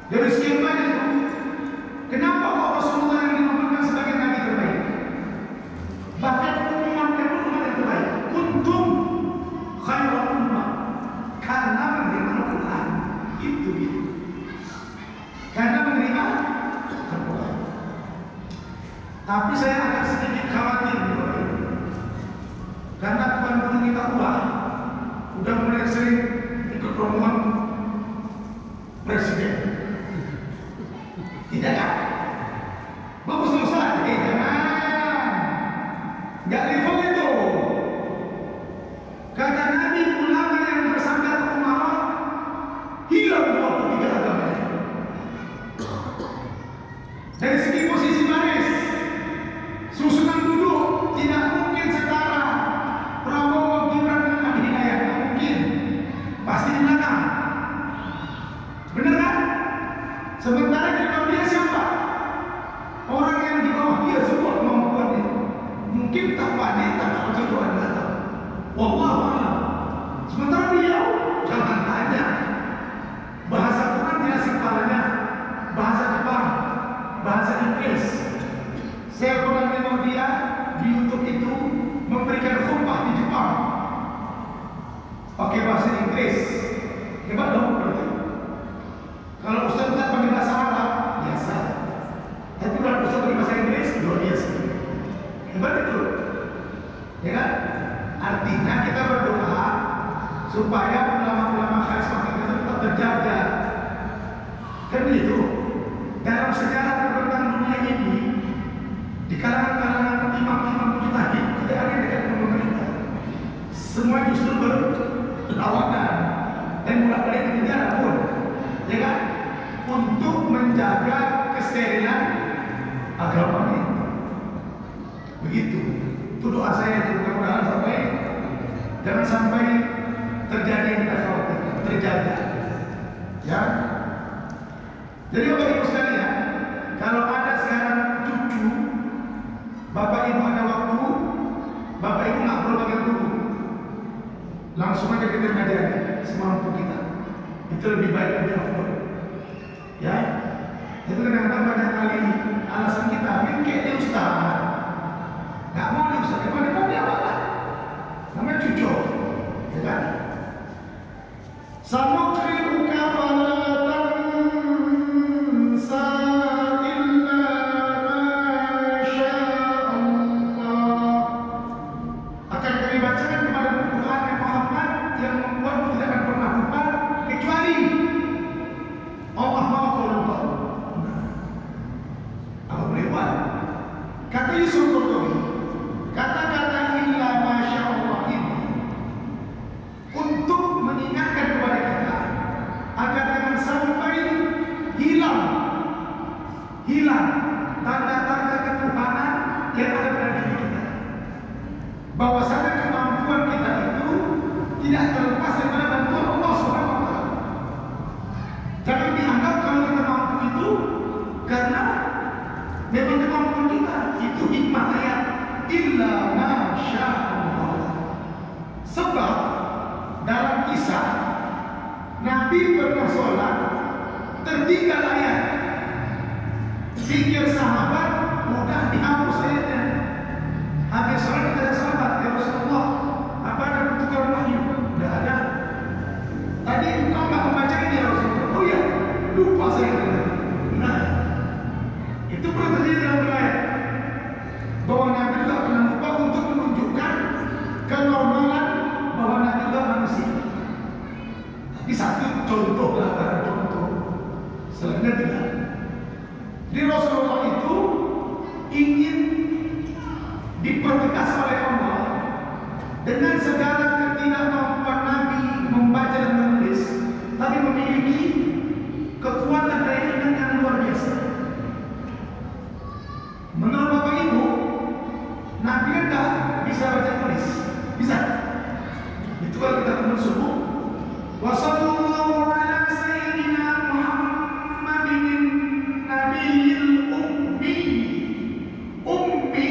Dari sekian banyak itu, kenapa kok Rasulullah yang dinamakan sebagai Nabi terbaik? Bahkan umat yang terbaik. Kuntum khairal ummah, karena menerima Al-Quran. Itu gitu. Karena menerima Al-Quran. Tapi saya agak sedikit khawatir karena Tuhan belum kita udah mulai sering ikut rombongan presiden. Tidak kan? Bagus Ustaz, jangan. Nggak level itu. Kata Nabi, ulama yang bersandar ke umara hilang 23 agamanya. Dari segi posisi baris, susunan duduk tidak mungkin setara. Prabowo, Gibran, dan Adi Hidayat tidak mungkin. Pasti di belakang. Benar kan? Sementara di bawah dia siapa? Orang yang di bawah dia semua kemampuannya. Mungkin tak pandai, tak tahu Tuhan tidak tahu. Wallahu a'lam. Sementara dia jangan tanya. Bahasa Quran jelas kepalanya. Bahasa Jepang, bahasa Inggris. Saya pernah nengok dia di YouTube itu memberikan khutbah di Jepang pakai bahasa Inggris. Hebat dong berarti. Kalau Ustaz pakai bahasa Arab biasa, tapi kalau Ustaz pakai bahasa Inggris luar biasa. Hebat itu, ya kan? Artinya kita berdoa supaya ulama-ulama karismatik kita tetap terjaga. Kan itu dalam sejarah terbentang dunia ini, di kalangan imam-imam mujtahid tidak ada yang dekat dengan pemerintah. Semua justru berlawanan dan bolak-balik di penjara pun, ya kan? Untuk menjaga kesterilan agama ini. Begitu. Itu doa saya, mudah-mudahan jangan sampai terjadi yang kita khawatirkan, terjaga. Ya. Jadi Bapak Ibu sekalian, kalau ada sekarang cucu, Bapak Ibu ada waktu, Bapak Ibu nggak perlu pakai guru, langsung aja kita ngajari semampu kita. Itu lebih baik, lebih afdol. Ya, itu kadang-kadang banyak kali alasan kita, kayak dia ustaz, nggak mau dia ustaz, dia apa? Namanya cucu, ya kan? Sanukri'uka fala tansa illa ma sya'allah. Akan kami bacakan kepada Quran yang Muhammad yang membuat tidak akan pernah lupa kecuali Allah mau kau lupa. Apa boleh buat? Kata Yusuf Qaradawi, kata-kata illa ma sya'allah ini untuk mengingatkan kepada kita agar jangan sampai hilang tanda-tanda ketuhanan yang ada pada diri kita. Bahwasanya kemampuan kita itu tidak terlepas daripada bantuan Allah Subhanahu wa taala. Jangan dianggap kalau kita mampu itu karena memang kemampuan kita, itu hikmah ayat illa ma sya'allah. Sebab dalam kisah Nabi pernah sholat tertinggal ayat, pikir sahabat mudah dihapus ayatnya. Habis sholat kita ada sahabat, ya Rasulullah, apa ada pertukaran wahyu? Tidak ada. Tadi engkau nggak membaca ini ya Rasulullah. Oh ya, lupa saya. Nah, itu pernah terjadi dalam riwayat bahwa Nabi tidak pernah lupa untuk menunjukkan kenormalan bahwa Nabi itu manusia. Tapi satu contoh lah, contoh. Selainnya tidak. Jadi Rasulullah itu ingin dipertegas oleh Allah dengan segala ketidakmampuan Nabi membaca dan menulis, tapi memiliki kekuatan daya ingat yang luar biasa. Menurut Bapak Ibu, Nabi enggak bisa baca tulis, bisa. Itu kalau kita kumpul subuh, wassallallahu ala sayyidina Muhammadin nabiyil ummi. Ummi,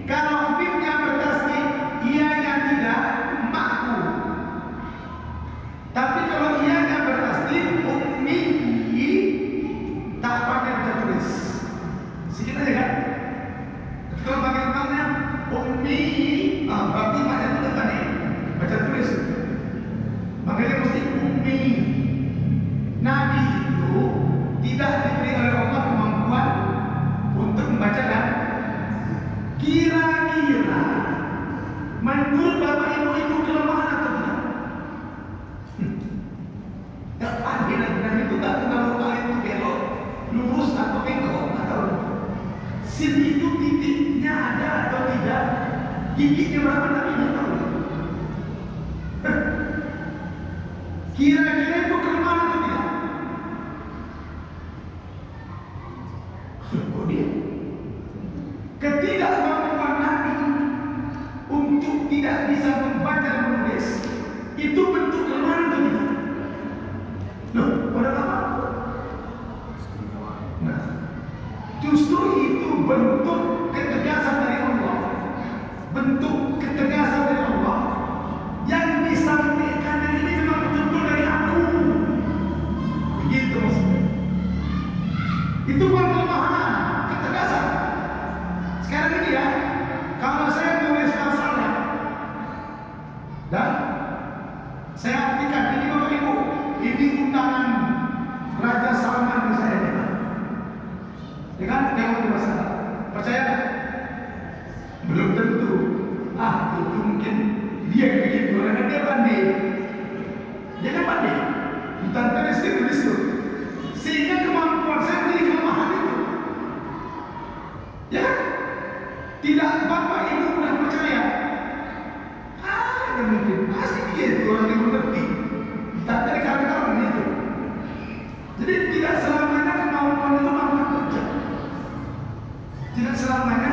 kalau habibnya bertasdid, ianya tidak, makku. Tapi kalau ianya bertasdid, ummi, Kira-kira itu kelemahan atau tidak? Oh dia. Ketidakmampuan Nabi untuk tidak bisa membaca dan menulis itu bentuk kelemahan atau tidak? Loh, padahal apa? Nah, justru itu bentuk ketegasan dari Allah, bentuk ketegasan dari Allah yang disampaikan ini memang betul-betul dari aku. Begitu maksudnya. Itu bukan kelemahan, ketegasan. Sekarang ini ya, kalau saya tulis masalah dan saya artikan ini Bapak Ibu, ini undangan Raja Salman di saya. Ya kan, tengok masalah. Percaya tak? Belum tentu. Itu mungkin dia yang bikin karena dia pandai. Dia kan pandai. Bukan tulis itu. Sehingga kemampuan saya menjadi kelemahan itu. Ya, tidak Bapak Ibu mudah percaya. Yang mungkin pasti dia itu orang yang mengerti. Tak dari kawan-kawan itu. Jadi tidak selamanya kemampuan itu mampu kerja. Tidak selamanya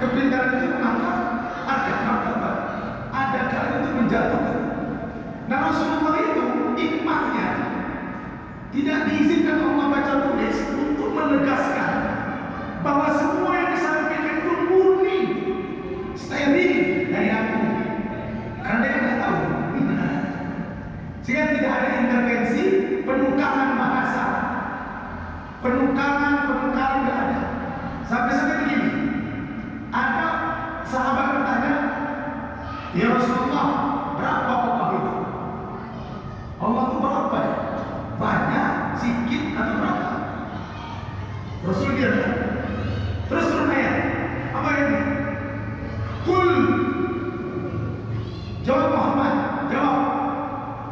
kepintaran itu mengangkat martabat. Ada kali itu menjatuhkan. Nah Rasulullah itu hikmahnya tidak diizinkan Allah baca tulis untuk menegaskan bahwa semua yang disampaikan itu murni, steril dari aku. Karena dia tidak tahu. Sehingga tidak ada intervensi penukaran bahasa, penukaran tidak ada. Sampai-sampai begini, ada sahabat bertanya, ya Rasulullah, berapa Allah itu? Allah itu berapa ya? Banyak, sedikit, atau berapa? Rasul dia terus turun ayat, apa ini? Kul, jawab Muhammad, jawab.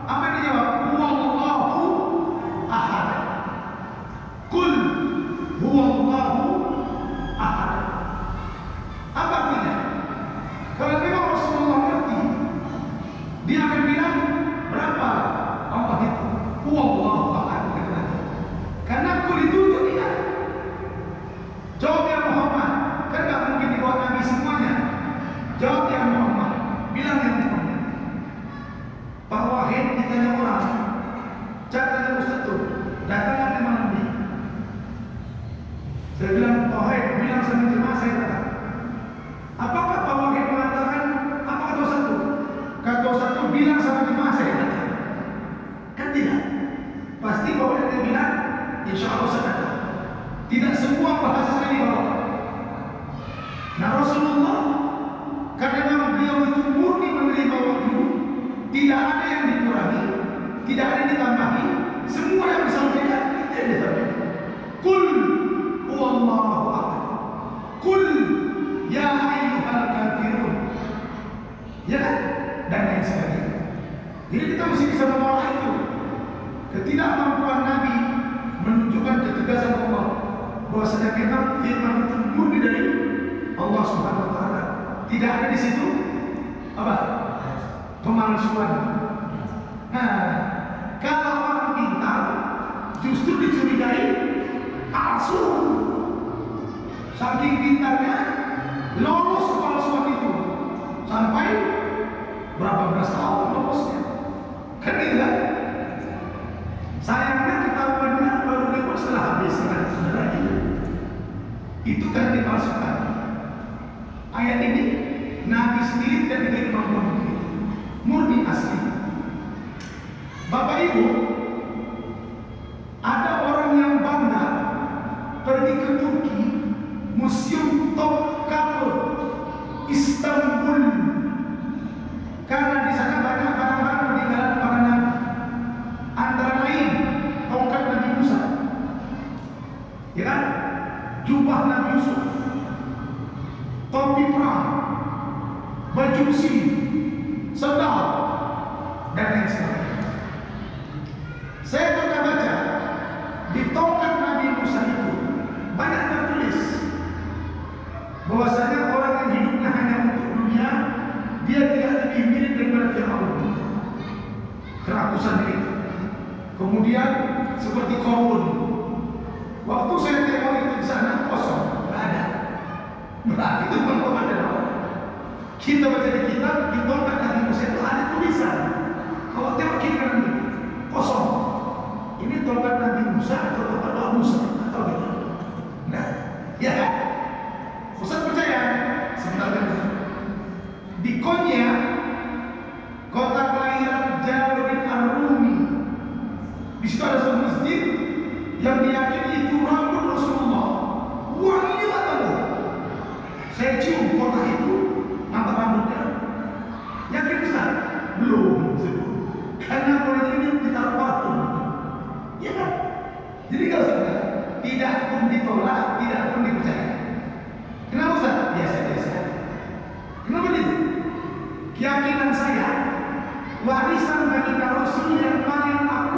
Apa yang dijawab? Huwallahu ahad. Kul, huwallahu ahad. Apa artinya? Kalau memang Rasulullah ngerti, dia akan bilang berapa Allah itu? Huwallahu ahad. Karena kul itu untuk dia. Jawab ya Muhammad. Kan tak mungkin dibawa Nabi semuanya. Jawab ya Muhammad. Bilang ya Muhammad. Pak Wahid ditanya orang, catatan Ustaz tuh, datanglah ke malam ini. Saya bilang, Pak Wahid, bilang sama jemaah saya kata, apakah Pak Wahid mengatakan apa kata Ustaz tuh? Kata Ustaz tuh bilang sama jemaah saya kata. Kan tidak. Pasti Pak Wahid dia bilang, insya Allah saya kata. Tidak semua bahasa saya dibawa. Nah Rasulullah, karena memang beliau itu murni menerima wahyu, tidak ada yang dikurangi, tidak ada yang ditambahi, semua yang disampaikan itu yang disampaikan. Kul huwallahu ahad. Kul ya ayyuhal kafirun. Ya kan? Dan lain sebagainya. Jadi kita mesti bisa menolak itu. Ketidakmampuan Nabi menunjukkan ketegasan Allah bahwasanya memang firman itu murni dari Allah Subhanahu wa taala. Tidak ada di situ apa? Pemalsuan. Nah, kalau orang pintar justru dicurigai palsu. Saking pintarnya lolos kepalsuan itu sampai berapa belas tahun lolosnya. Kan gitu kan? Sayangnya ketahuannya baru dapat setelah habis kan saudara itu. Itu kan dipalsukan. Ayat ini Nabi sendiri tidak diberi kemampuan murni asli. Bapak Ibu, ada orang yang bangga pergi ke Turki, Museum Topkapı, Istanbul, karena di sana banyak barang-barang peninggalan para nabi, antara lain tongkat Nabi Musa, ya kan, jubah Nabi Yusuf, topi perang, baju besi, sandal, dan lain sebagainya. Saya pernah baca di tongkat Nabi Musa itu banyak tertulis bahwasanya orang yang hidupnya hanya untuk dunia, dia tidak lebih mirip daripada Fir'aun. Kerakusan itu. Kemudian seperti Korun, waktu saya tengok itu di sana kosong, nggak ada. Berarti itu bukan komandan Allah. Kita baca di kitab di tongkat Nabi Musa itu ada tulisan. Kalau tengok kita ini kosong. Ini tongkat Nabi Musa atau tongkat Allah Musa atau tidak? Nah, ya kan? Ustaz percaya? Sebenarnya di Konya, kota kelahiran Jabir bin Ar-Rumi, di situ ada sebuah masjid yang diyakini itu rambut Rasulullah. Wanginya tak tahu. Saya cium kota itu, nampak rambutnya. Yakin Ustaz? Belum. Karena kota ini ditaruh parfum. Ya kan? Jadi kalau sudah tidak pun ditolak, tidak pun dipercaya. Kenapa Ustaz? Biasa-biasa. Kenapa itu? Keyakinan saya, warisan bagi Rasul yang paling